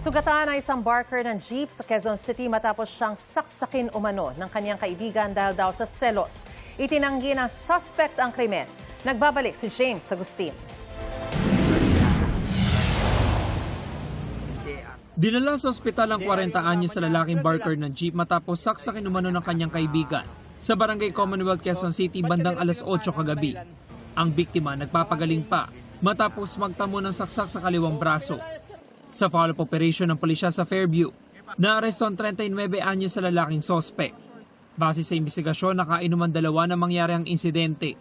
Sugatan ang isang barker ng jeep sa Quezon City matapos siyang saksakin umano ng kanyang kaibigan dahil daw sa selos. Itinanggi ng suspect ang krimen. Nagbabalik si James Agustin. Dinala sa ospital ang 40 anyos sa lalaking barker ng jeep matapos saksakin umano ng kanyang kaibigan sa Barangay Commonwealth, Quezon City bandang alas 8 kagabi. Ang biktima nagpapagaling pa matapos magtamo ng saksak sa kaliwang braso. Sa follow-up operation ng pulisya sa Fairview, naaresto ang 39 anyos sa lalaking sospek. Base sa investigasyon, nakainuman dalawa na mangyari ang insidente.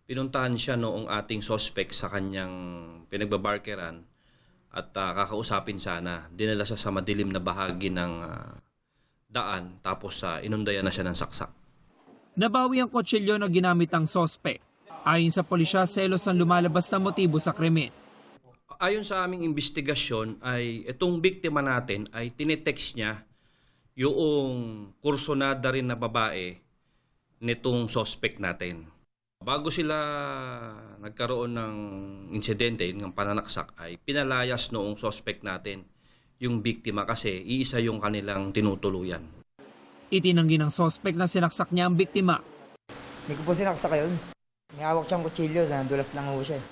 Pinuntahan siya noong ating sospek sa kanyang pinagbabarkeran at kakausapin sana. Dinala siya sa madilim na bahagi ng daan tapos inundayan na siya ng saksak. Nabawi ang kutsilyo na ginamit ang sospek. Ayon sa pulisya, selos ang lumalabas na motibo sa krimen. Ayon sa aming investigasyon ay itong biktima natin ay tinetext niya yung kursonada rin na babae nitong suspect natin. Bago sila nagkaroon ng insidente, ng pananaksak, ay pinalayas noong suspect natin yung biktima kasi iisa yung kanilang tinutuluyan. Itinanggi ng suspect na sinaksak niya ang biktima. Hindi ko po sinaksak yun. May hawak siyang kutsilyo, dulas lang ho siya.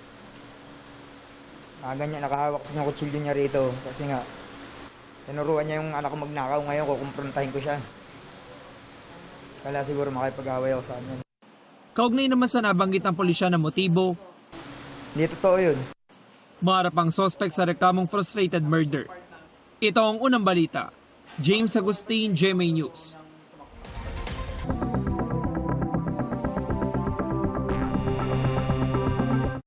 Ganyan, nakahawak siya ng kutsilyo niya rito kasi nga tinuruan niya yung anak ko magnakaw. Ngayon kukumprontahin ko siya. Kala siguro makipag-away ako sa kanya. Kaugnay naman sa nabanggit ng pulisya na motibo, Hindi totoo yun. maharap ang suspect sa reklamong frustrated murder. Ito ang unang balita. James Agustin, GMA News.